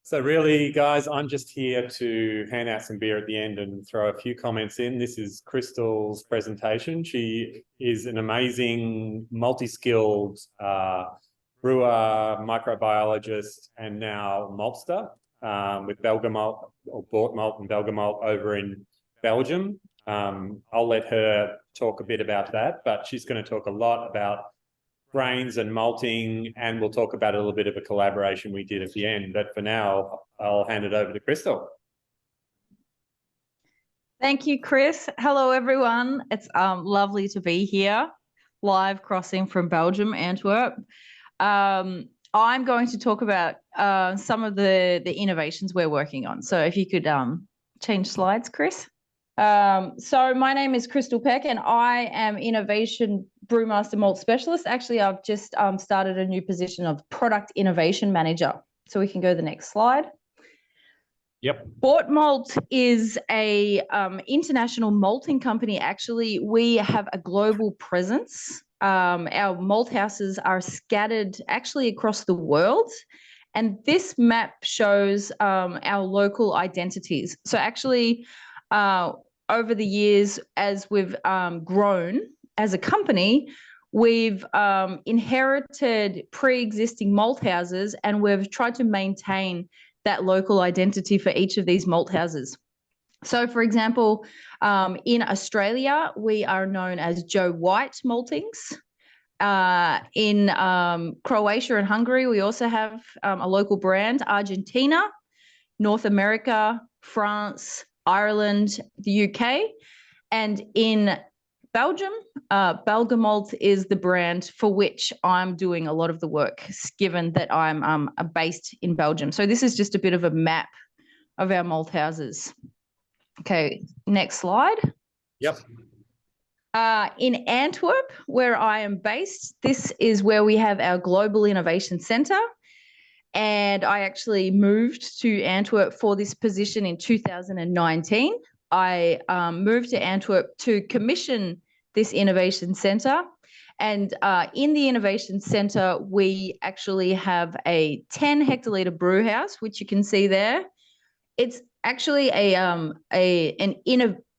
So really, guys, I'm just here to hand out some beer at the end and throw a few comments in. This is Cristal's presentation. She is an amazing, multi-skilled brewer, microbiologist, and now maltster with Belgiumalt or Boortmalt and Belgiumalt over in Belgium. I'll let her talk a bit about that, but she's going to talk a lot about GrAiNZ and malting, and we'll talk about a little bit of a collaboration we did at the end. But for now, I'll hand it over to Cristal. Thank you, Chris. Hello, everyone. It's lovely to be here, live crossing from Belgium, Antwerp. I'm going to talk about some of the innovations we're working on. So if you could change slides, Chris. So my name is Cristal Peck, and I am Innovation Brewmaster Malt Specialist. Actually, I've just started a new position of Product Innovation Manager. So we can go to the next slide. Yep. Boortmalt is a international malting company. Actually, we have a global presence. Our malt houses are scattered actually across the world. And this map shows our local identities. So actually, over the years, as we've grown as a company, we've inherited pre-existing malt houses, and we've tried to maintain that local identity for each of these malt houses. So, for example, in Australia, we are known as Joe White Maltings. In Croatia and Hungary, we also have a local brand. Argentina, North America, France, Ireland, the UK, and in Belgium, Belgiumalt is the brand for which I'm doing a lot of the work, given that I'm based in Belgium. So this is just a bit of a map of our malt houses. Okay, next slide. Yep. In Antwerp, where I am based, this is where we have our Global Innovation Centre. And I actually moved to Antwerp for this position in 2019. I moved to Antwerp to commission this innovation centre. And in the innovation centre, we actually have a 10 hectolitre brew house, which you can see there. It's actually an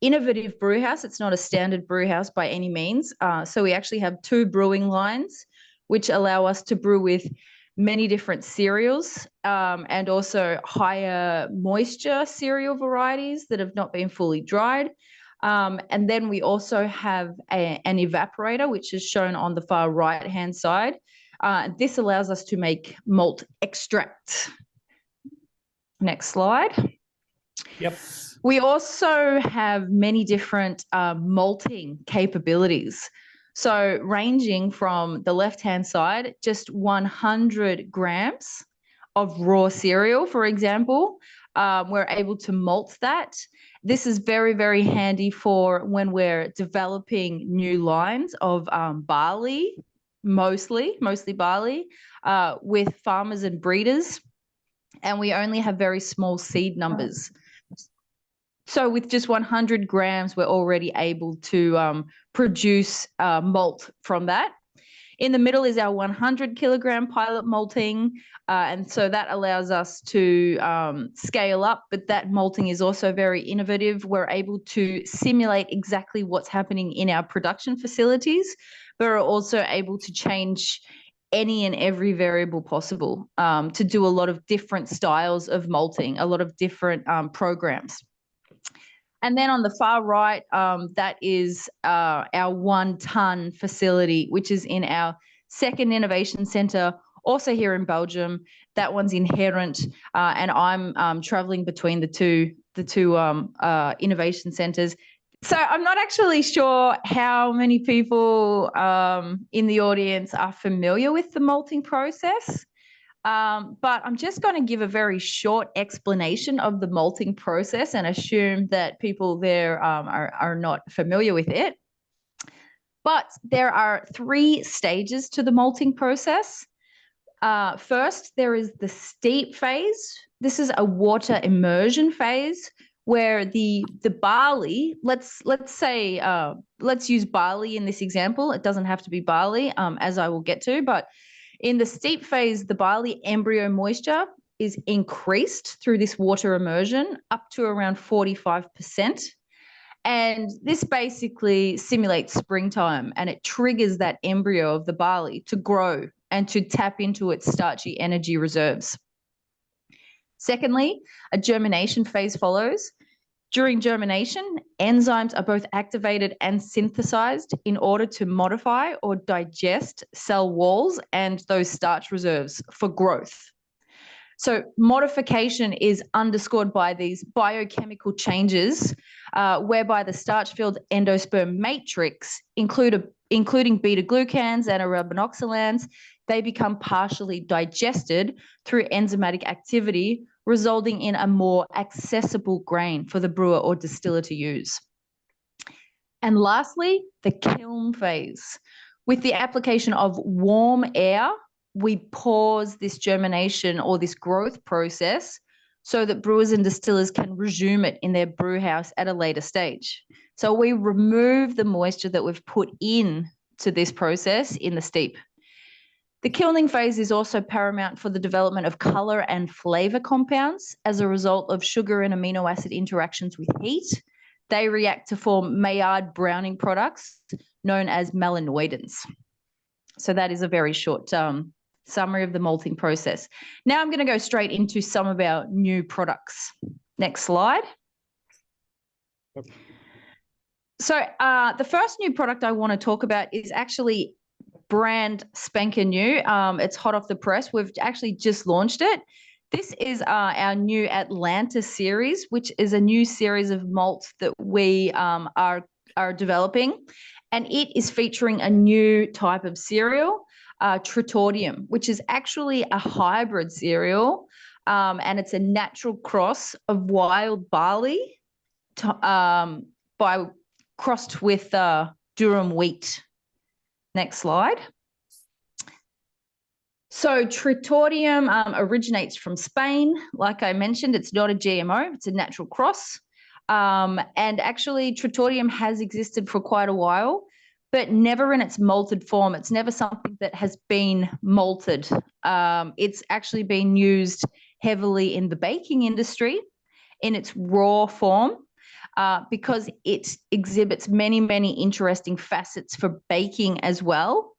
innovative brew house. It's not a standard brew house by any means. So we actually have 2 brewing lines, which allow us to brew with many different cereals and also higher moisture cereal varieties that have not been fully dried. And then we also have an evaporator, which is shown on the far right-hand side. This allows us to make malt extract. Next slide. Yep. We also have many different malting capabilities. So ranging from the left-hand side, just 100 grams of raw cereal, for example, we're able to malt that. This is very, very handy for when we're developing new lines of barley, mostly barley, with farmers and breeders. And we only have very small seed numbers. So with just 100 grams, we're already able to produce malt from that. In the middle is our 100 kilogram pilot malting. And so that allows us to scale up, but that malting is also very innovative. We're able to simulate exactly what's happening in our production facilities, but we're also able to change any and every variable possible to do a lot of different styles of malting, a lot of different programs. And then on the far right, that is our 1 ton facility, which is in our second innovation centre, also here in Belgium. That one's inherent, and I'm travelling between the two innovation centres. So I'm not actually sure how many people in the audience are familiar with the malting process. But I'm just going to give a very short explanation of the malting process and assume that people there are not familiar with it. But there are 3 stages to the malting process. First, there is the steep phase. This is a water immersion phase where the barley, let's use barley in this example. It doesn't have to be barley, as I will get to, but in the steep phase, the barley embryo moisture is increased through this water immersion up to around 45%. And this basically simulates springtime, and it triggers that embryo of the barley to grow and to tap into its starchy energy reserves. Secondly, a germination phase follows. During germination, enzymes are both activated and synthesized in order to modify or digest cell walls and those starch reserves for growth. So modification is underscored by these biochemical changes, whereby the starch-filled endosperm matrix, including beta-glucans and arabinoxylans, they become partially digested through enzymatic activity, resulting in a more accessible grain for the brewer or distiller to use. And lastly, the kiln phase. With the application of warm air, we pause this germination or this growth process so that brewers and distillers can resume it in their brew house at a later stage. So we remove the moisture that we've put in to this process in the steep. The kilning phase is also paramount for the development of color and flavor compounds as a result of sugar and amino acid interactions with heat. They react to form Maillard browning products known as malanoidins. So that is a very short summary of the malting process. Now I'm going to go straight into some of our new products. Next slide. So the first new product I want to talk about is actually brand spanking new. It's hot off the press. We've actually just launched it. This is our new Atlanta series, which is a new series of malts that we are developing. And it is featuring a new type of cereal, Tritordium, which is actually a hybrid cereal. And it's a natural cross of wild barley crossed with durum wheat. Next slide. So Tritordium originates from Spain. Like I mentioned, it's not a GMO, it's a natural cross. And actually Tritordium has existed for quite a while, but never in its malted form. It's never something that has been malted. It's actually been used heavily in the baking industry in its raw form, because it exhibits many, many interesting facets for baking as well.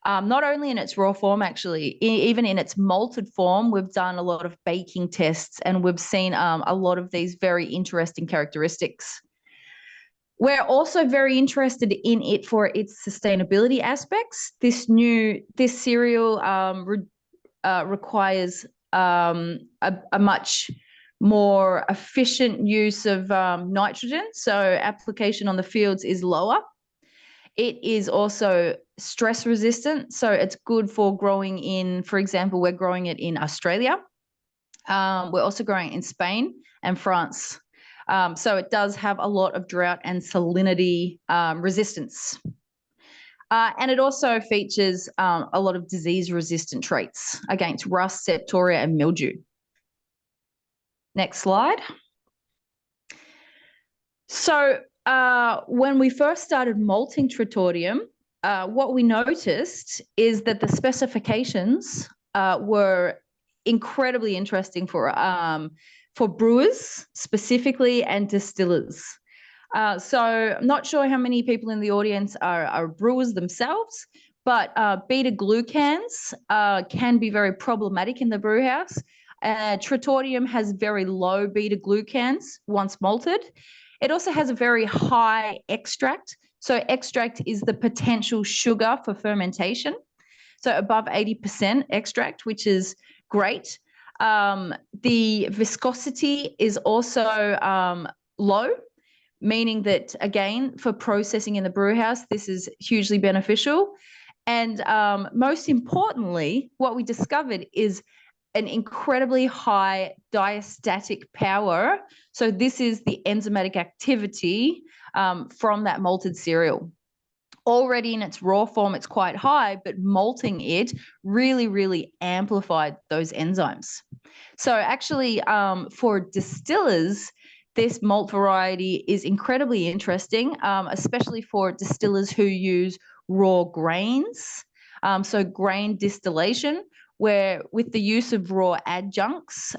Not only in its raw form, actually, even in its malted form, we've done a lot of baking tests and we've seen a lot of these very interesting characteristics. We're also very interested in it for its sustainability aspects. This cereal requires a much more efficient use of nitrogen, so application on the fields is lower. It is also stress resistant, so it's good for growing in, for example, we're growing it in Australia. We're also growing it in Spain and France. So it does have a lot of drought and salinity resistance. And it also features a lot of disease-resistant traits against rust, septoria, and mildew. Next slide. So when we first started malting Tritordium, what we noticed is that the specifications were incredibly interesting for brewers specifically and distillers. So I'm not sure how many people in the audience are brewers themselves, but beta-glucans can be very problematic in the brew house. Tritordium has very low beta-glucans once malted. It also has a very high extract. So extract is the potential sugar for fermentation. So above 80% extract, which is great. The viscosity is also low, meaning that, again, for processing in the brew house, this is hugely beneficial. And most importantly, what we discovered is an incredibly high diastatic power. So this is the enzymatic activity from that malted cereal. Already in its raw form, it's quite high, but malting it really, really amplified those enzymes. So actually, for distillers, this malt variety is incredibly interesting, especially for distillers who use raw grains. So grain distillation, where with the use of raw adjuncts,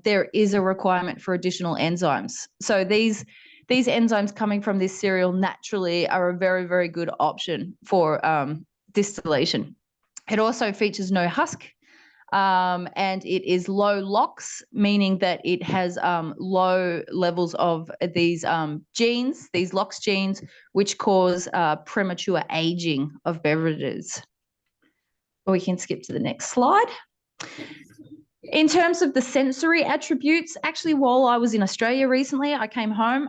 there is a requirement for additional enzymes. So these enzymes coming from this cereal naturally are a very, very good option for distillation. It also features no husk, and it is low LOX, meaning that it has low levels of these genes, these LOX genes, which cause premature aging of beverages. We can skip to the next slide. In terms of the sensory attributes, actually, while I was in Australia recently, I came home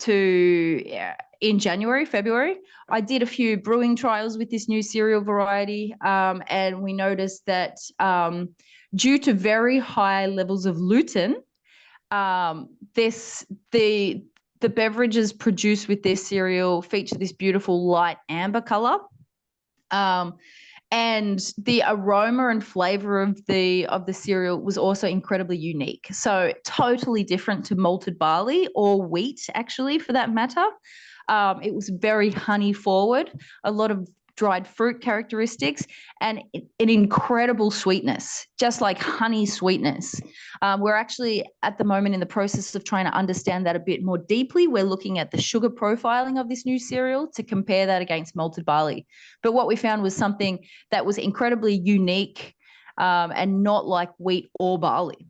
in January, February. I did a few brewing trials with this new cereal variety, and we noticed that due to very high levels of gluten, the beverages produced with this cereal feature this beautiful light amber color. And the aroma and flavor of the cereal was also incredibly unique. So totally different to malted barley or wheat, actually, for that matter. It was very honey forward, a lot of dried fruit characteristics, and an incredible sweetness, just like honey sweetness. We're actually at the moment in the process of trying to understand that a bit more deeply. We're looking at the sugar profiling of this new cereal to compare that against malted barley. But what we found was something that was incredibly unique and not like wheat or barley.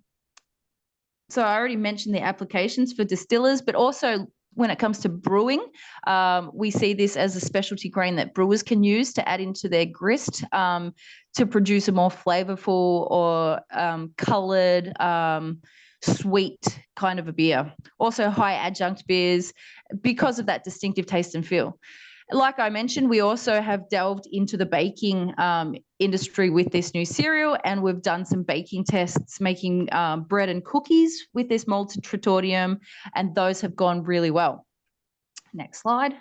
So I already mentioned the applications for distillers, but also when it comes to brewing, we see this as a specialty grain that brewers can use to add into their grist to produce a more flavorful or coloured, sweet kind of a beer. Also high adjunct beers because of that distinctive taste and feel. Like I mentioned, we also have delved into the baking industry with this new cereal, and we've done some baking tests making bread and cookies with this malted tritordium, and those have gone really well. Next slide.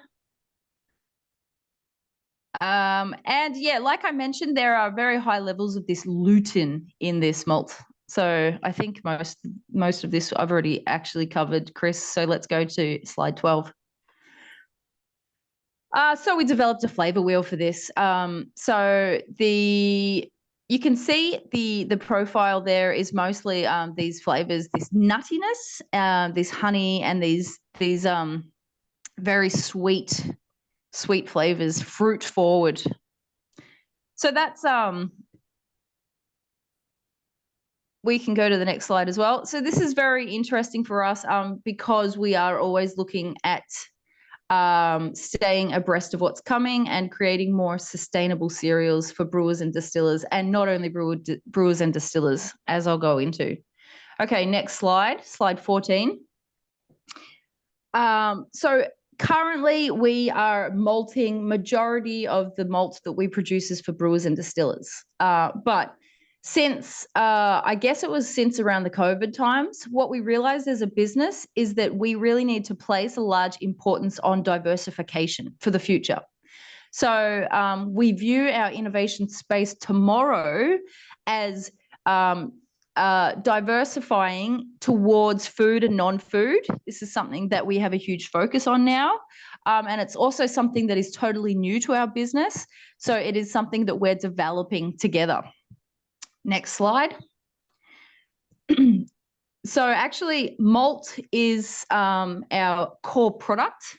And yeah, like I mentioned, there are very high levels of this gluten in this malt. So I think most of this I've already actually covered, Chris. So let's go to slide 12. So we developed a flavor wheel for this. So you can see the profile there is mostly these flavors, this nuttiness, this honey, and these very sweet flavors, fruit forward. So that's we can go to the next slide as well. So this is very interesting for us because we are always looking at staying abreast of what's coming and creating more sustainable cereals for brewers and distillers, and not only brewers and distillers, as I'll go into. Okay, next slide, slide 14. So currently we are malting majority of the malt that we produce is for brewers and distillers. But since, I guess it was since around the COVID times, what we realized as a business is that we really need to place a large importance on diversification for the future. So we view our innovation space tomorrow as diversifying towards food and non-food. This is something that we have a huge focus on now. And it's also something that is totally new to our business. So it is something that we're developing together. Next slide. So actually malt is our core product,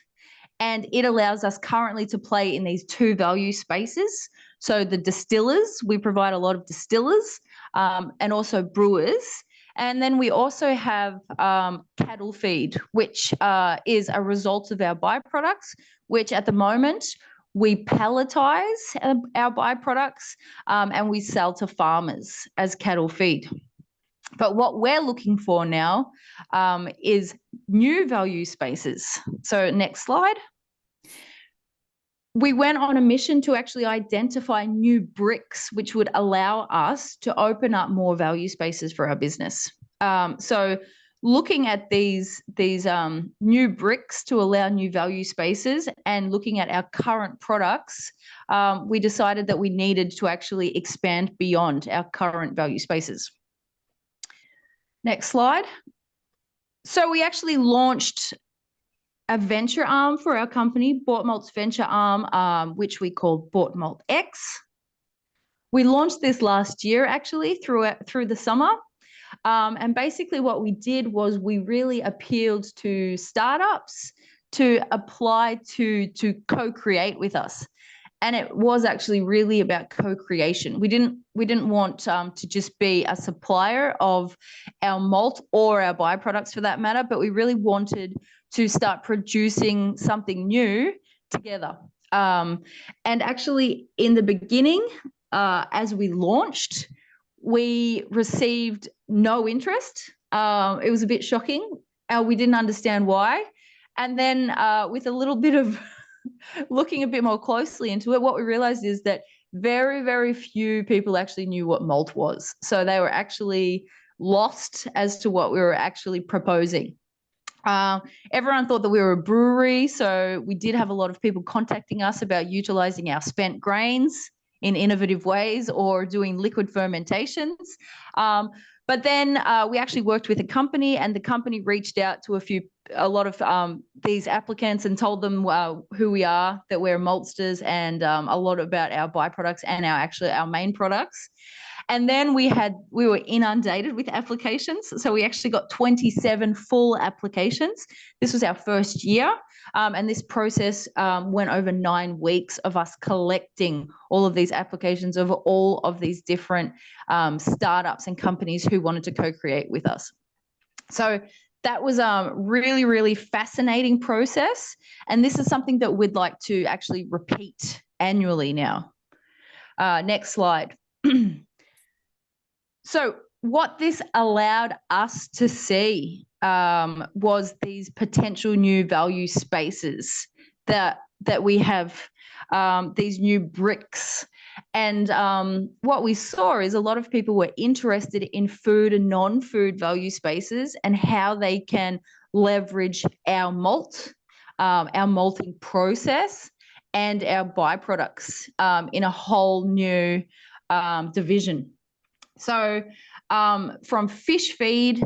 and it allows us currently to play in these two value spaces. So the distillers, we provide a lot of distillers and also brewers. And then we also have cattle feed, which is a result of our byproducts, which at the moment we palletize our byproducts and we sell to farmers as cattle feed. But what we're looking for now is new value spaces. So next slide. We went on a mission to actually identify new bricks which would allow us to open up more value spaces for our business. So looking at these new bricks to allow new value spaces and looking at our current products, we decided that we needed to actually expand beyond our current value spaces. Next slide. So we actually launched a venture arm for our company, Boortmalt's venture arm, which we call Boortmalt X. We launched this last year, actually, through the summer. And basically what we did was we really appealed to startups to apply to co-create with us. And it was actually really about co-creation. We didn't want to just be a supplier of our malt or our byproducts for that matter, but we really wanted to start producing something new together. And actually in the beginning, as we launched, we received no interest. It was a bit shocking. We didn't understand why. And then with a little bit of looking a bit more closely into it, what we realized is that very, very few people actually knew what malt was. So they were actually lost as to what we were actually proposing. Everyone thought that we were a brewery, so we did have a lot of people contacting us about utilizing our spent grains in innovative ways or doing liquid fermentations. But then we actually worked with a company, and the company reached out to a lot of these applicants and told them who we are, that we're maltsters, and a lot about our byproducts and our main products. And then we were inundated with applications. So we actually got 27 full applications. This was our first year. And this process went over 9 weeks of us collecting all of these applications of all of these different startups and companies who wanted to co-create with us. So that was a really, really fascinating process. And this is something that we'd like to actually repeat annually now. Next slide. So what this allowed us to see was these potential new value spaces that we have, these new bricks. And what we saw is a lot of people were interested in food and non-food value spaces and how they can leverage our malt, our malting process, and our byproducts in a whole new division. So from fish feed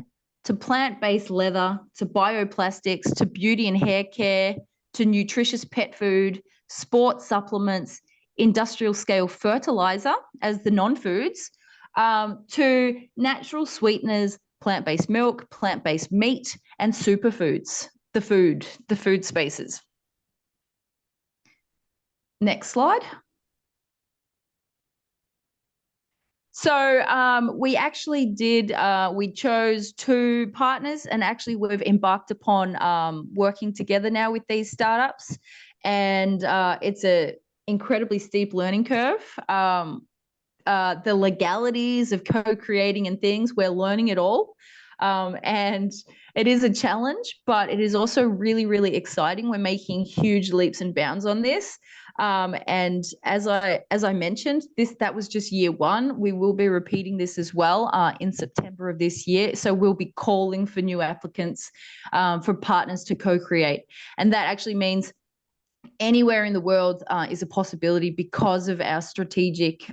to plant-based leather to bioplastics to beauty and hair care to nutritious pet food, sports supplements, industrial scale fertilizer as the non-foods, to natural sweeteners, plant-based milk, plant-based meat, and superfoods, the food spaces. Next slide. So we actually we chose 2 partners, and actually we've embarked upon working together now with these startups. And it's an incredibly steep learning curve. The legalities of co-creating and things, we're learning it all. And it is a challenge, but it is also really, really exciting. We're making huge leaps and bounds on this. And as I mentioned, that was just year 1. We will be repeating this as well in September of this year. So we'll be calling for new applicants for partners to co-create. And that actually means anywhere in the world is a possibility because of our strategic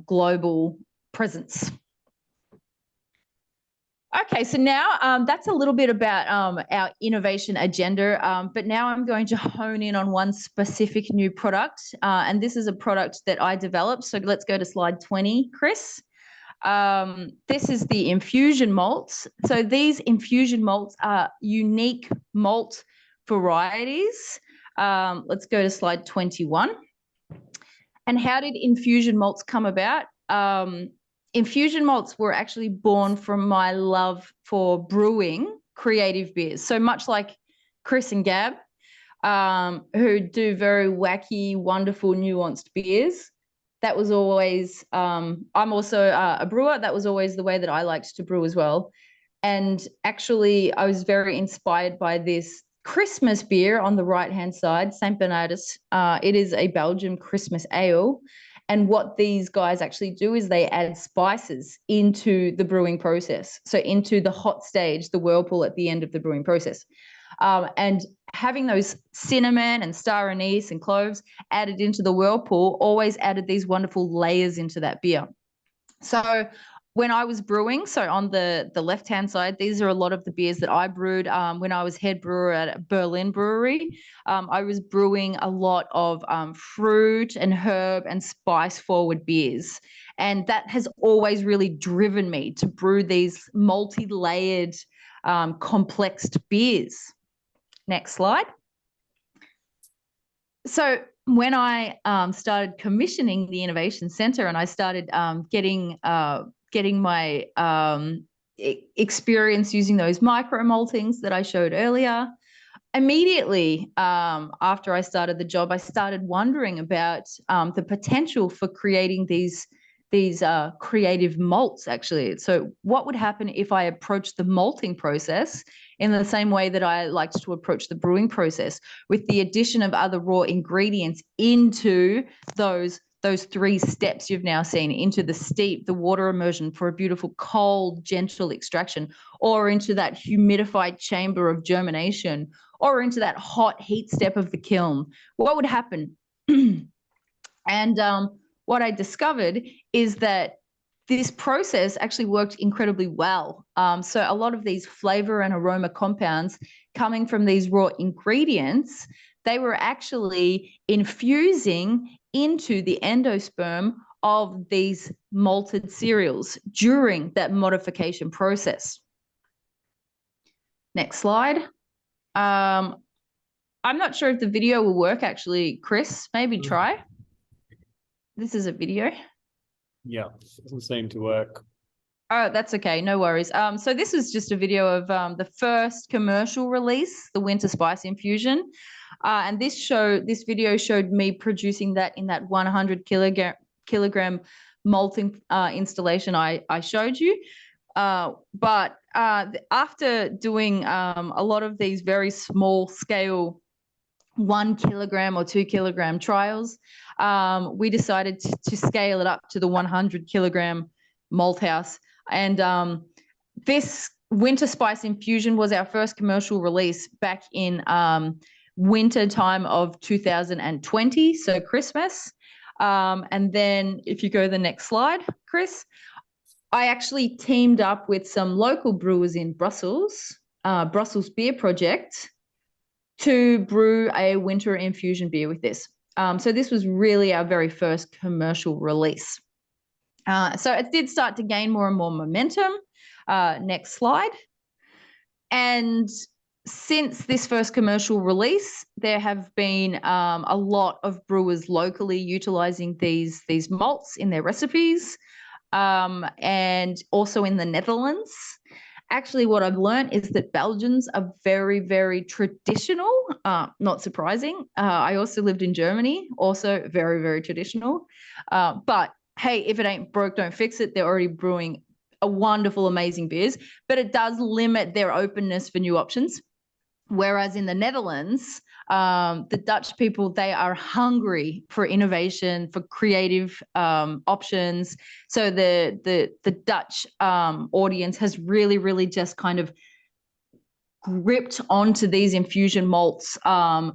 global presence. Okay, so now that's a little bit about our innovation agenda, but now I'm going to hone in on one specific new product, and this is a product that I developed. So let's go to slide 20, Chris. This is the infusion malts. So these infusion malts are unique malt varieties. Let's go to slide 21. And how did infusion malts come about? Infusion malts were actually born from my love for brewing creative beers. So much like Chris and Gab, who do very wacky, wonderful, nuanced beers. That was always, I'm also a brewer. That was always the way that I liked to brew as well. And actually, I was very inspired by this Christmas beer on the right-hand side, St. Bernardus. It is a Belgium Christmas ale. And what these guys actually do is they add spices into the brewing process. So into the hot stage, the whirlpool at the end of the brewing process. And having those cinnamon and star anise and cloves added into the whirlpool always added these wonderful layers into that beer. So when I was brewing, so on the left-hand side, these are a lot of the beers that I brewed when I was head brewer at a Berlin brewery. I was brewing a lot of fruit and herb and spice-forward beers. And that has always really driven me to brew these multi-layered, complexed beers. Next slide. So when I started commissioning the Innovation Centre and I started getting my experience using those micro maltings that I showed earlier, immediately after I started the job, I started wondering about the potential for creating these creative malts, actually. So what would happen if I approached the malting process in the same way that I liked to approach the brewing process, with the addition of other raw ingredients into those 3 steps you've now seen, into the steep, the water immersion for a beautiful, cold, gentle extraction, or into that humidified chamber of germination, or into that hot heat step of the kiln. What would happen? And what I discovered is that this process actually worked incredibly well. So a lot of these flavor and aroma compounds coming from these raw ingredients, they were actually infusing into the endosperm of these malted cereals during that modification process. Next slide. I'm not sure if the video will work, actually, Chris. Maybe try. This is a video. Yeah, doesn't seem to work. Oh, that's okay. No worries. So this is just a video of the first commercial release, the winter spice infusion. And this video showed me producing that in that 100 kilogram malting installation I showed you. But after doing a lot of these very small scale 1 kilogram or 2 kilogram trials, we decided to scale it up to the 100 kilogram malt house. And this winter spice infusion was our first commercial release back in winter time of 2020, so Christmas. And then if you go to the next slide, Chris, I actually teamed up with some local brewers in Brussels, Brussels Beer Project, to brew a winter infusion beer with this. So this was really our very first commercial release. So it did start to gain more and more momentum. Next slide. And since this first commercial release, there have been a lot of brewers locally utilizing these malts in their recipes, and also in the Netherlands. Actually, what I've learned is that Belgians are very, very traditional, not surprising. I also lived in Germany, also very, very traditional. But hey, if it ain't broke, don't fix it. They're already brewing a wonderful, amazing beers, but it does limit their openness for new options. Whereas in the Netherlands, the Dutch people, they are hungry for innovation, for creative options. So the Dutch audience has really, really just kind of gripped onto these infusion malts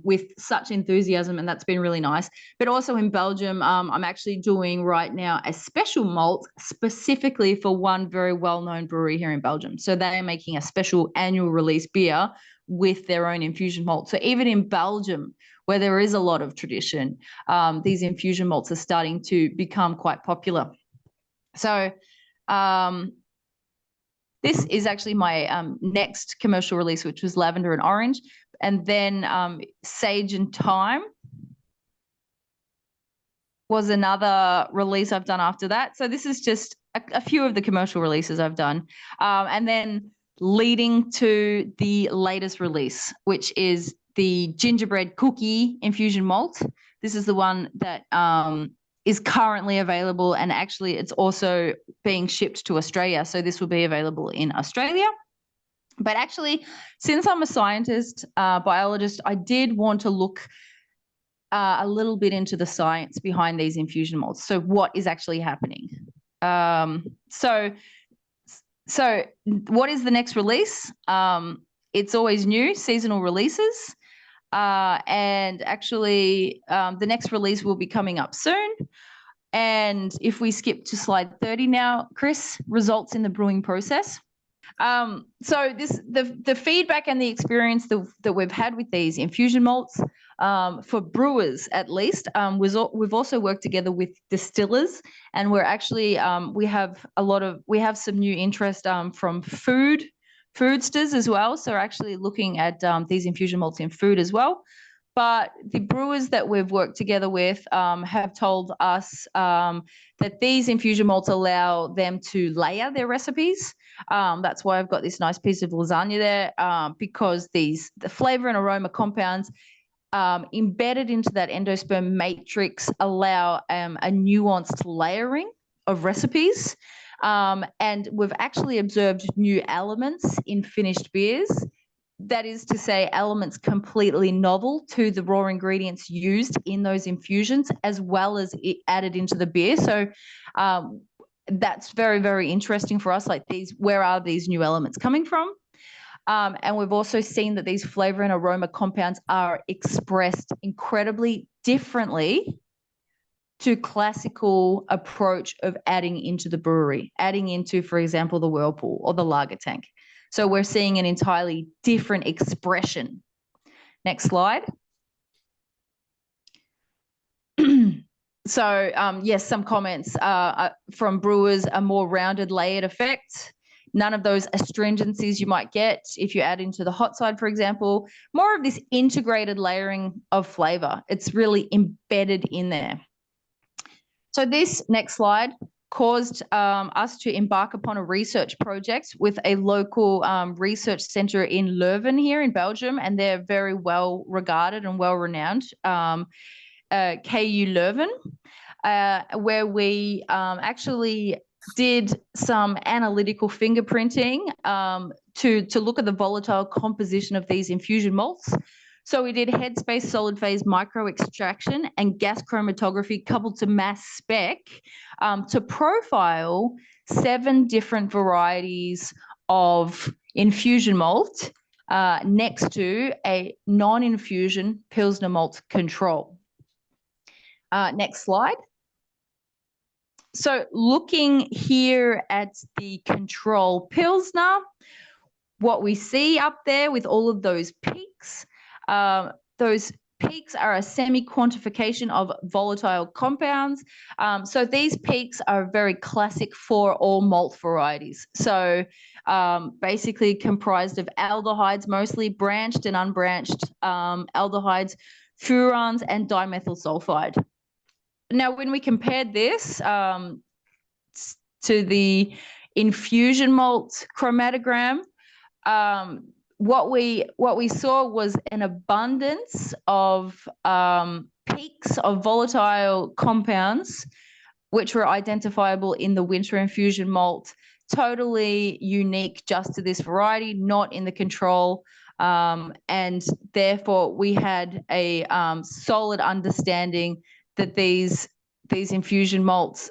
with such enthusiasm, and that's been really nice. But also in Belgium, I'm actually doing right now a special malt specifically for one very well-known brewery here in Belgium. So they are making a special annual release beer with their own infusion malt. So even in Belgium, where there is a lot of tradition, these infusion malts are starting to become quite popular. So this is actually my next commercial release, which was lavender and orange, and then sage and thyme was another release I've done after that. So this is just a few of the commercial releases I've done. And then leading to the latest release, which is the gingerbread cookie infusion malt. This is the one that is currently available, and actually it's also being shipped to Australia. So this will be available in Australia. But actually, since I'm a scientist, biologist, I did want to look a little bit into the science behind these infusion malts. So what is actually happening? So what is the next release? It's always new, seasonal releases. And actually, the next release will be coming up soon. And if we skip to slide 30 now, Chris, results in the brewing process. So the feedback and the experience that we've had with these infusion malts, for brewers at least, we've also worked together with distillers, and we're actually we have some new interest from foodsters as well. So we're actually looking at these infusion malts in food as well. But the brewers that we've worked together with have told us that these infusion malts allow them to layer their recipes. That's why I've got this nice piece of lasagna there, because the flavor and aroma compounds embedded into that endosperm matrix allow a nuanced layering of recipes. And we've actually observed new elements in finished beers. That is to say, elements completely novel to the raw ingredients used in those infusions, as well as it added into the beer. So that's very, very interesting for us. Like, where are these new elements coming from? And we've also seen that these flavor and aroma compounds are expressed incredibly differently to classical approach of adding into the brewery, adding into, for example, the whirlpool or the lager tank. So we're seeing an entirely different expression. Next slide. So yes, some comments from brewers: a more rounded layered effect. None of those astringencies you might get if you add into the hot side, for example. More of this integrated layering of flavor. It's really embedded in there. So this next slide caused us to embark upon a research project with a local research centre in Leuven here in Belgium, and they're very well regarded and well renowned, KU Leuven, where we actually did some analytical fingerprinting to look at the volatile composition of these infusion malts. So we did headspace solid phase micro extraction and gas chromatography coupled to mass spec to profile 7 different varieties of infusion malt next to a non-infusion Pilsner malt control. Next slide. So looking here at the control Pilsner, what we see up there with all of those peaks are a semi-quantification of volatile compounds. So these peaks are very classic for all malt varieties. So basically comprised of aldehydes, mostly branched and unbranched aldehydes, furans, and dimethyl sulfide. Now, when we compared this to the infusion malt chromatogram, what we saw was an abundance of peaks of volatile compounds, which were identifiable in the winter infusion malt, totally unique just to this variety, not in the control. And therefore, we had a solid understanding that these infusion malts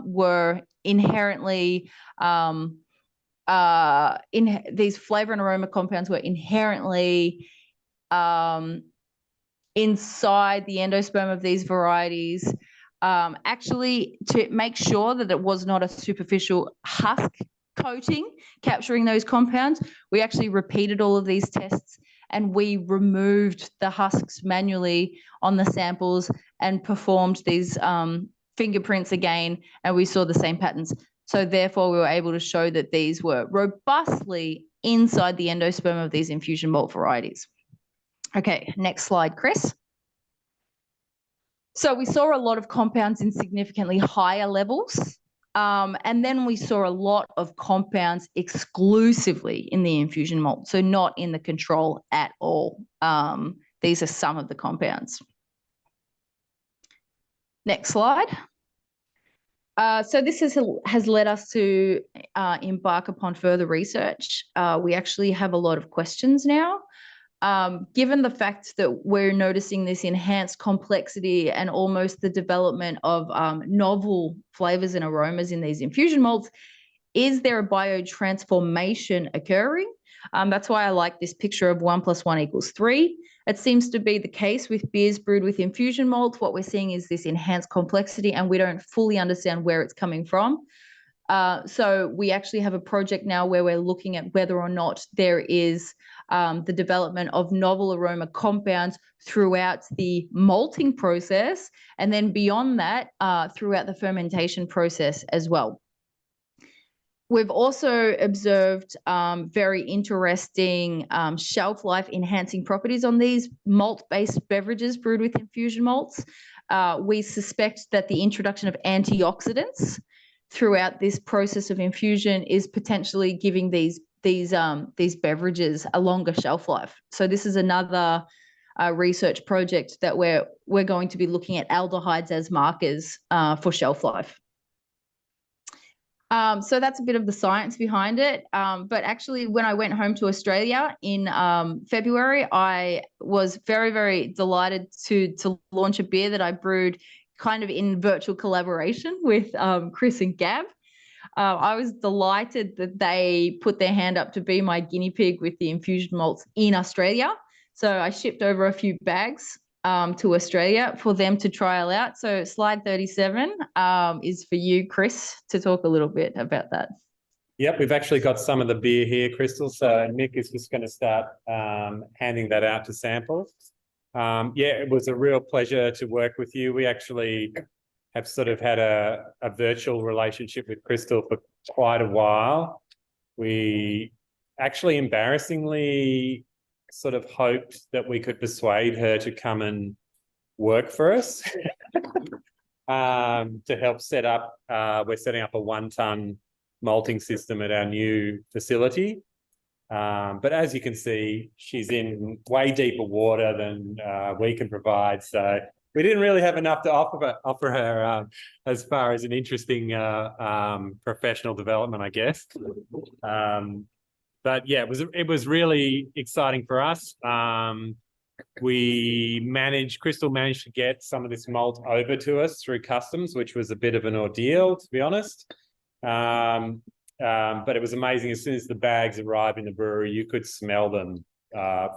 were inherently these flavor and aroma compounds were inherently inside the endosperm of these varieties, actually to make sure that it was not a superficial husk coating capturing those compounds. We actually repeated all of these tests, and we removed the husks manually on the samples and performed these fingerprints again, and we saw the same patterns. So therefore, we were able to show that these were robustly inside the endosperm of these infusion malt varieties. Okay, next slide, Chris. So we saw a lot of compounds in significantly higher levels, and then we saw a lot of compounds exclusively in the infusion malt, so not in the control at all. These are some of the compounds. Next slide. So this has led us to embark upon further research. We actually have a lot of questions now. Given the fact that we're noticing this enhanced complexity and almost the development of novel flavors and aromas in these infusion malts, is there a biotransformation occurring? That's why I like this picture of 1 + 1 = 3. It seems to be the case with beers brewed with infusion malt. What we're seeing is this enhanced complexity, and we don't fully understand where it's coming from. So we actually have a project now where we're looking at whether or not there is the development of novel aroma compounds throughout the malting process, and then beyond that, throughout the fermentation process as well. We've also observed very interesting shelf life enhancing properties on these malt-based beverages brewed with infusion malts. We suspect that the introduction of antioxidants throughout this process of infusion is potentially giving these beverages a longer shelf life. So this is another research project that we're going to be looking at aldehydes as markers for shelf life. So that's a bit of the science behind it. But actually, when I went home to Australia in February, I was very, very delighted to launch a beer that I brewed kind of in virtual collaboration with Chris and Gab. I was delighted that they put their hand up to be my guinea pig with the infusion malts in Australia. So I shipped over a few bags to Australia for them to trial out. So slide 37 is for you, Chris, to talk a little bit about that. Yep, we've actually got some of the beer here, Cristal. So Nick is just going to start handing that out to sample. Yeah, it was a real pleasure to work with you. We actually have sort of had a virtual relationship with Cristal for quite a while. We actually embarrassingly sort of hoped that we could persuade her to come and work for us to help set up, we're setting up a 1-ton malting system at our new facility. But as you can see, she's in way deeper water than we can provide. So we didn't really have enough to offer her as far as an interesting professional development, I guess. But yeah, it was really exciting for us. Cristal managed to get some of this malt over to us through customs, which was a bit of an ordeal, to be honest. But it was amazing. As soon as the bags arrived in the brewery, you could smell them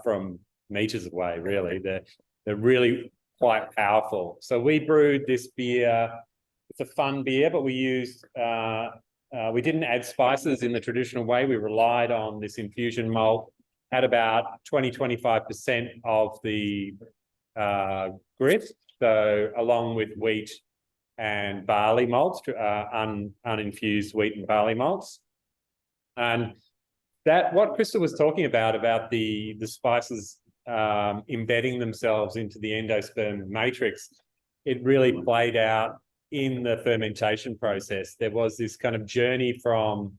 from meters away, really. They're really quite powerful. So we brewed this beer. It's a fun beer, but we didn't add spices in the traditional way. We relied on this infusion malt at about 20-25% of the grit. So along with wheat and barley malts, uninfused wheat and barley malts. And that what Cristal was talking about the spices embedding themselves into the endosperm matrix, it really played out in the fermentation process. There was this kind of journey from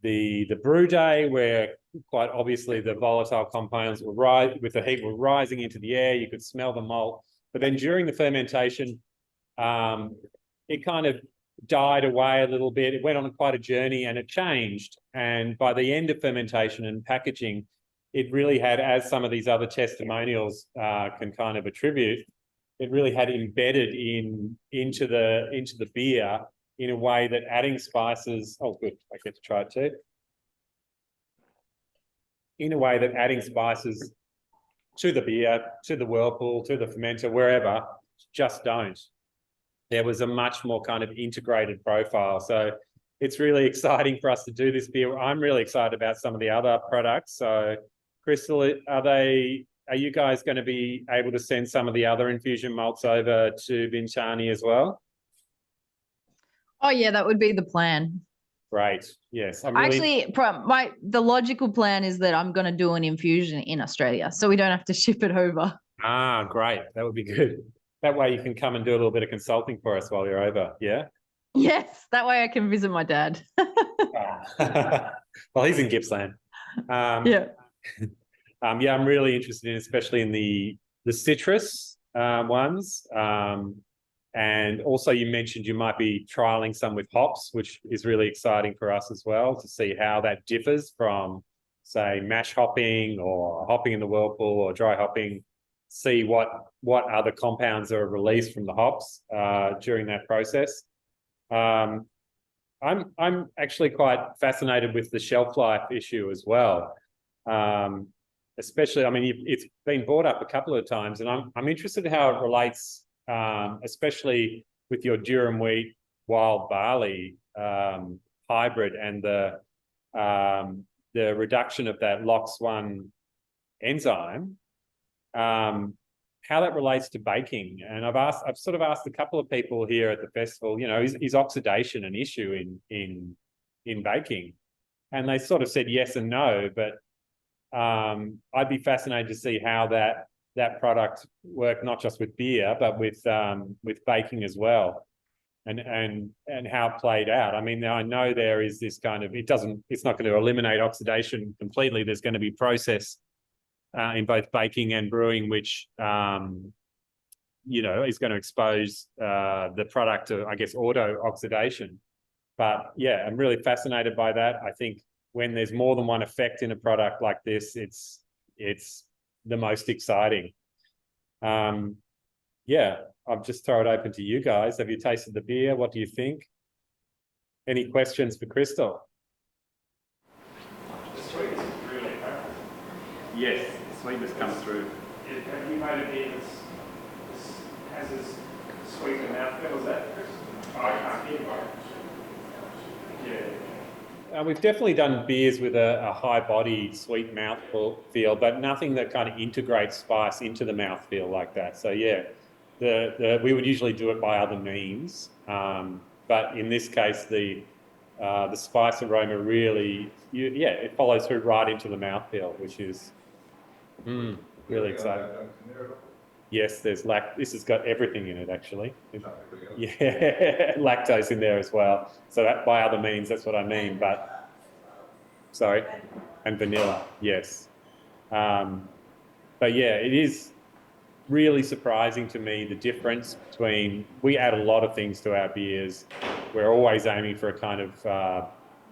the brew day where quite obviously the volatile compounds were with the heat were rising into the air. You could smell the malt. But then during the fermentation, it kind of died away a little bit. It went on quite a journey and it changed. And by the end of fermentation and packaging, it really had, as some of these other testimonials can kind of attribute, it really had embedded into the beer in a way that adding spices, oh good, I get to try it too. In a way that adding spices to the beer, to the whirlpool, to the fermenter, wherever, just don't. There was a much more kind of integrated profile. So it's really exciting for us to do this beer. I'm really excited about some of the other products. So Cristal, are you guys going to be able to send some of the other infusion malts over to Vinciani as well? Oh yeah, that would be the plan. Great. Yes. The logical plan is that I'm going to do an infusion in Australia, so we don't have to ship it over. Ah, great. That would be good. That way you can come and do a little bit of consulting for us while you're over. Yeah. Yes, that way I can visit my dad. Well, he's in Gippsland. Yeah. Yeah, I'm really interested in, especially in the citrus ones. And also you mentioned you might be trialing some with hops, which is really exciting for us as well to see how that differs from, say, mash hopping or hopping in the whirlpool or dry hopping. See what other compounds are released from the hops during that process. I'm actually quite fascinated with the shelf life issue as well. especially, I mean, it's been brought up a couple of times, and I'm interested in how it relates, especially with your durum wheat wild barley hybrid and the reduction of that LOX1 enzyme, how that relates to baking. And I've sort of asked a couple of people here at the festival, you know, is oxidation an issue in baking? And they sort of said yes and no, but I'd be fascinated to see how that product worked, not just with beer, but with baking as well, and how it played out. I mean, I know there is this kind of, it's not going to eliminate oxidation completely. There's going to be process in both baking and brewing, which you know, is going to expose the product to, I guess, auto oxidation. But yeah, I'm really fascinated by that. I think when there's more than one effect in a product like this, it's the most exciting. Yeah, I'll just throw it open to you guys. Have you tasted the beer? What do you think? Any questions for Cristal? The sweetness is really apparent. Yes, the sweetness comes through. Have you made a beer that has as sweet a mouthfeel as that, Chris? I can't hear you. Yeah. We've definitely done beers with a high body, sweet mouthfeel, but nothing that kind of integrates spice into the mouthfeel like that. So yeah, we would usually do it by other means, but in this case, the spice aroma really, it follows through right into the mouthfeel, which is really exciting. Yes, this has got everything in it, actually. Yeah, lactose in there as well. So that, by other means, that's what I mean. But sorry, and vanilla, yes. But yeah, it is really surprising to me the difference between, we add a lot of things to our beers. We're always aiming for a kind of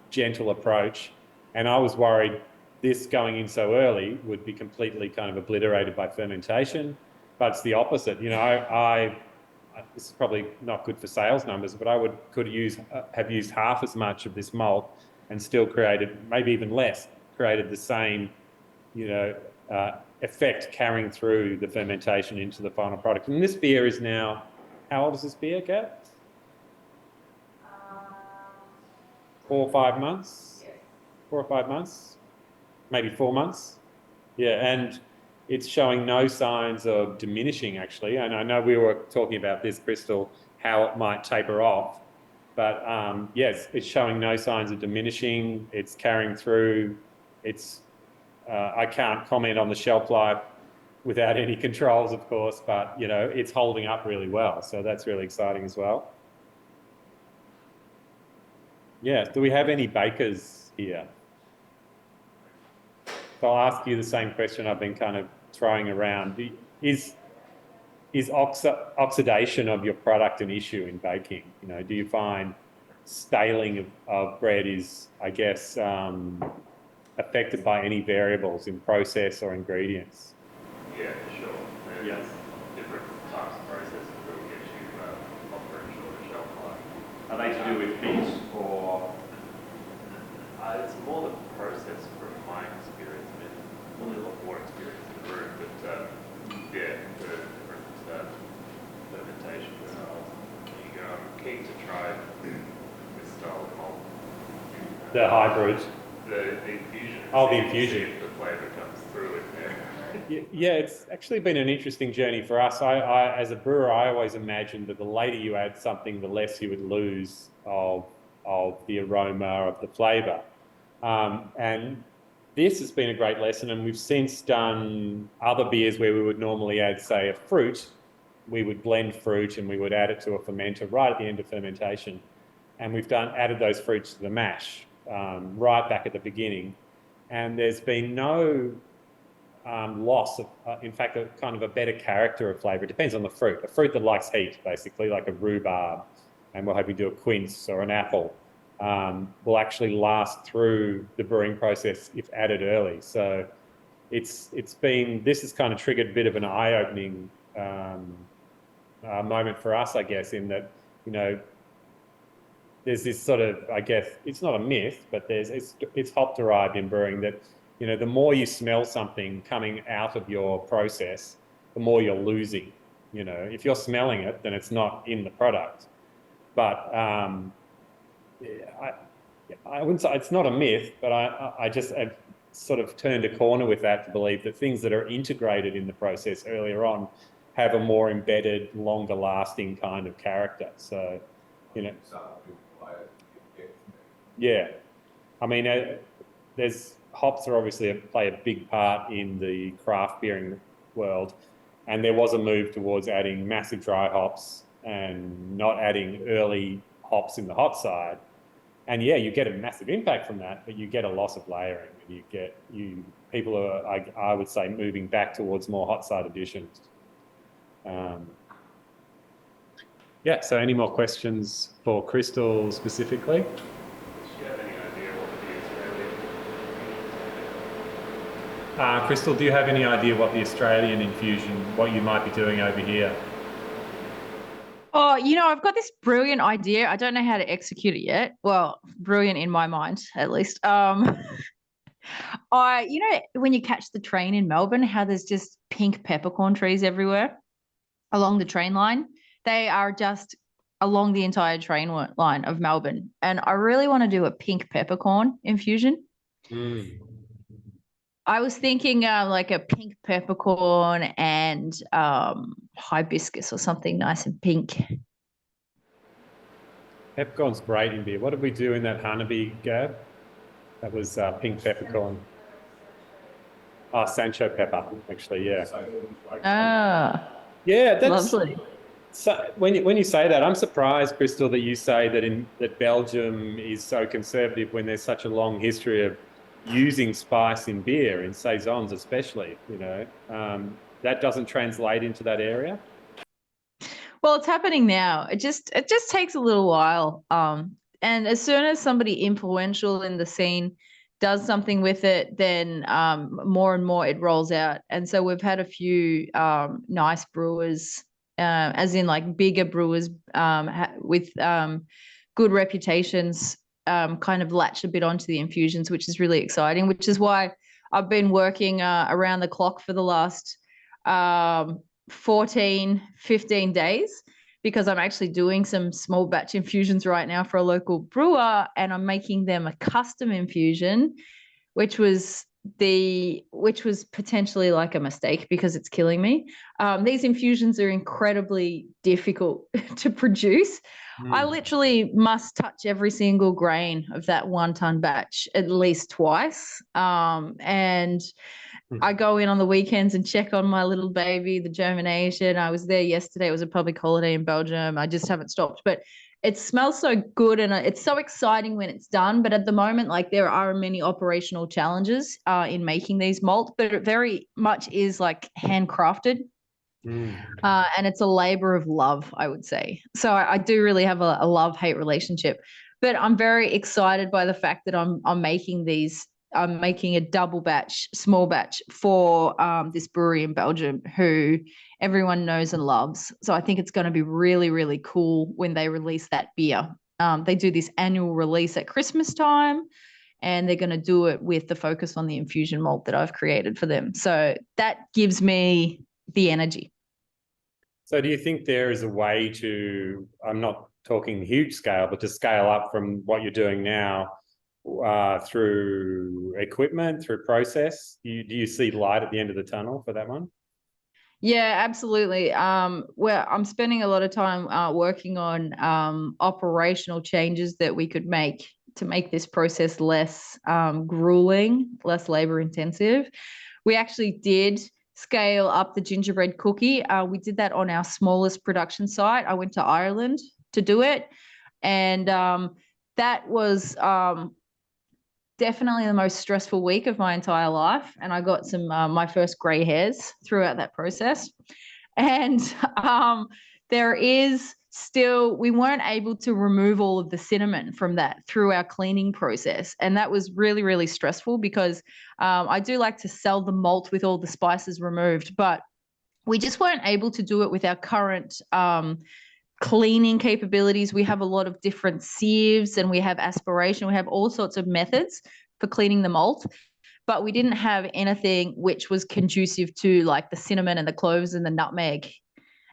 gentle approach. And I was worried this going in so early would be completely kind of obliterated by fermentation. But it's the opposite. You know, this is probably not good for sales numbers, but I could have used half as much of this malt and still created, maybe even less, created the same, you know, effect carrying through the fermentation into the final product. And this beer is now, how old is this beer, Kat? 4 or 5 months? 4 or 5 months? Maybe 4 months? Yeah, and it's showing no signs of diminishing, actually. And I know we were talking about this, Cristal, how it might taper off. But yes, it's showing no signs of diminishing. It's carrying through. I can't comment on the shelf life without any controls, of course, but, you know, it's holding up really well. So that's really exciting as well. Yeah, do we have any bakers here? So I'll ask you the same question I've been kind of throwing around. Is oxidation of your product an issue in baking? You know, do you find staling of bread is, I guess, affected by any variables in process or ingredients? Yeah, sure. Yes. Different types of processes that will get you longer and shorter shelf life. Are they to do with heat or? It's more the process from my experience. I mean, only a lot more experience in the room, but yeah, the different fermentation styles. I'm keen to try this style of malt. The hybrid? The infusion. Oh, the infusion. See if the flavour comes through in there. Yeah, it's actually been an interesting journey for us. I as a brewer, I always imagined that the later you add something, the less you would lose of the aroma, of the flavour. And this has been a great lesson, and we've since done other beers where we would normally add, say, a fruit. We would blend fruit and we would add it to a fermenter right at the end of fermentation. And we've added those fruits to the mash right back at the beginning. And there's been no loss of, in fact, a kind of a better character of flavour. It depends on the fruit. A fruit that likes heat, basically, like a rhubarb, and we'll hopefully do a quince or an apple, will actually last through the brewing process if added early. So this has kind of triggered a bit of an eye-opening moment for us, I guess, in that, you know, there's this sort of, I guess, it's not a myth, but it's hop derived in brewing that You know, the more you smell something coming out of your process, the more you're losing. You know, if you're smelling it, then it's not in the product. But I wouldn't say it's not a myth, but I just have sort of turned a corner with that to believe that things that are integrated in the process earlier on have a more embedded, longer lasting kind of character. So, you know, yeah. I mean, there's hops are obviously play a big part in the craft beering world, and there was a move towards adding massive dry hops and not adding early hops in the hot side. And yeah, you get a massive impact from that, but you get a loss of layering. People are, I would say, moving back towards more hot side additions. Yeah. So, any more questions for Cristal specifically? Does she have any idea what the Australian? Cristal, do you have any idea what the Australian infusion, what you might be doing over here? Oh, I've got this brilliant idea. I don't know how to execute it yet. Well, brilliant in my mind, at least. When you catch the train in Melbourne, how there's just pink peppercorn trees everywhere along the train line. They are just along the entire train line of Melbourne. And I really want to do a pink peppercorn infusion. I was thinking like a pink peppercorn and hibiscus or something nice and pink. Peppercorn's great in beer. What did we do in that Honeybee, Gab? That was pink peppercorn. Oh, Sancho pepper, actually, yeah. Yeah, that's lovely. So when you say that, I'm surprised, Cristal, that you say that Belgium is so conservative when there's such a long history of using spice in beer, in saisons especially. That doesn't translate into that area. Well, it's happening now. It just takes a little while. And as soon as somebody influential in the scene does something with it, then more and more it rolls out. And so we've had a few nice brewers, as in like bigger brewers with good reputations, kind of latch a bit onto the infusions, which is really exciting, which is why I've been working around the clock for the last 14, 15 days, because I'm actually doing some small batch infusions right now for a local brewer, and I'm making them a custom infusion, which was potentially like a mistake because it's killing me. These infusions are incredibly difficult to produce. I literally must touch every single grain of that 1 ton batch at least twice. And I go in on the weekends and check on my little baby, the germination. I was there yesterday. It was a public holiday in Belgium. I just haven't stopped, but it smells so good and it's so exciting when it's done. But at the moment, like, there are many operational challenges in making these malt, but it very much is like handcrafted. And it's a labor of love, I would say. So I do really have a love-hate relationship, but I'm very excited by the fact that I'm making these. I'm making a double batch, small batch for this brewery in Belgium who everyone knows and loves. So I think it's going to be really, really cool when they release that beer. They do this annual release at Christmas time, and they're going to do it with the focus on the infusion malt that I've created for them. So that gives me the energy. So do you think there is a way to, I'm not talking huge scale, but to scale up from what you're doing now through equipment, through process? Do you see light at the end of the tunnel for that one? Yeah, absolutely. Well, I'm spending a lot of time working on operational changes that we could make to make this process less grueling, less labor intensive. We actually did scale up the gingerbread cookie. We did that on our smallest production site. I went to Ireland to do it, and that was definitely the most stressful week of my entire life. And I got some my first grey hairs throughout that process. And there is still, we weren't able to remove all of the cinnamon from that through our cleaning process. And that was really, really stressful because I do like to sell the malt with all the spices removed, but we just weren't able to do it with our current cleaning capabilities. We have a lot of different sieves and we have aspiration. We have all sorts of methods for cleaning the malt. but we didn't have anything which was conducive to like the cinnamon and the cloves and the nutmeg,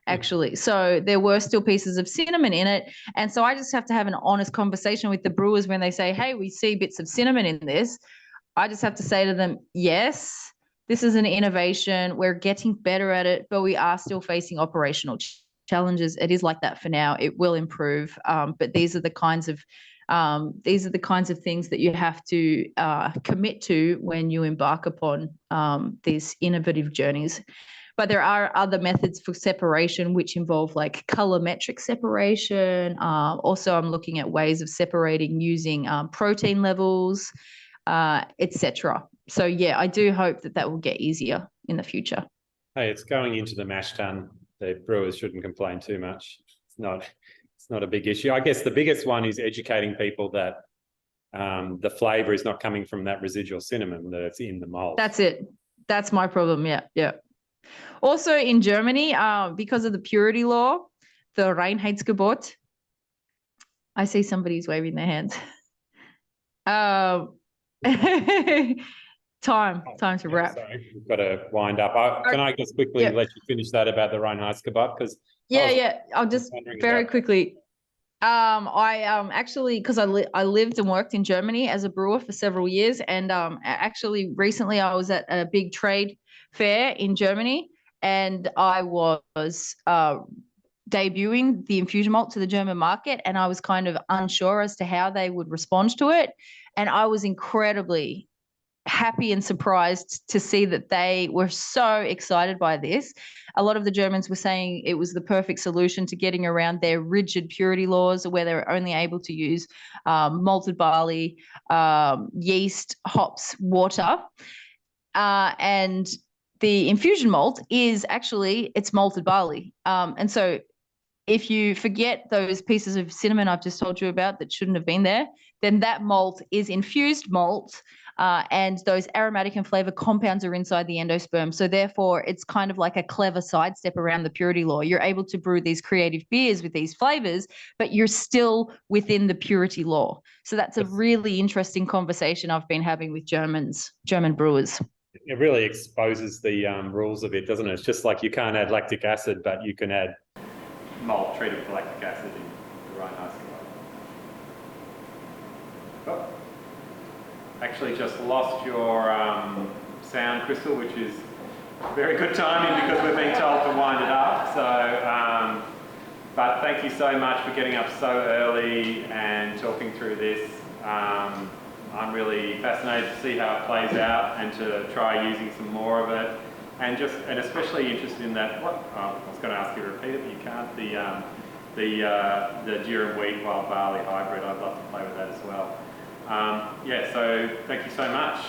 actually. So there were still pieces of cinnamon in it. And so I just have to have an honest conversation with the brewers when they say, hey, we see bits of cinnamon in this. I just have to say to them, yes, this is an innovation. We're getting better at it, but we are still facing operational challenges. It is like that for now. It will improve, but these are the kinds of things that you have to commit to when you embark upon these innovative journeys. But there are other methods for separation which involve like colorimetric separation. Also, I'm looking at ways of separating using protein levels, etc. So yeah, I do hope that will get easier in the future. Hey, it's going into the mash tun. The brewers shouldn't complain too much. It's not a big issue. I guess the biggest one is educating people that the flavour is not coming from that residual cinnamon, that it's in the malt. That's it. That's my problem. Yeah. Also in Germany, because of the purity law, the Reinheitsgebot, I see somebody's waving their hands. Time to wrap. Sorry, we've got to wind up. Can I just quickly let you finish that about the Reinheitsgebot? Because I'll just very quickly. I actually, because I lived and worked in Germany as a brewer for several years, and actually recently I was at a big trade fair in Germany, and I was debuting the infusion malt to the German market, and I was kind of unsure as to how they would respond to it, and I was incredibly happy and surprised to see that they were so excited by this. A lot of the Germans were saying it was the perfect solution to getting around their rigid purity laws, where they were only able to use malted barley, yeast, hops, water, and the infusion malt is actually, it's malted barley. And so if you forget those pieces of cinnamon I've just told you about that shouldn't have been there, then that malt is infused malt, and those aromatic and flavor compounds are inside the endosperm. So therefore, it's kind of like a clever sidestep around the purity law. You're able to brew these creative beers with these flavors, but you're still within the purity law. So that's a really interesting conversation I've been having with German brewers. It really exposes the rules a bit, doesn't it? It's just like you can't add lactic acid, but you can add malt treated with lactic acid in the Reinheitsgebot. Oh. Actually just lost your sound, Cristal, which is very good timing because we've been told to wind it up. So, but thank you so much for getting up so early and talking through this. I'm really fascinated to see how it plays out and to try using some more of it. And especially interested in that, I was going to ask you to repeat it, but you can't, the durum wheat wild barley hybrid. I'd love to play with that as well. So thank you so much.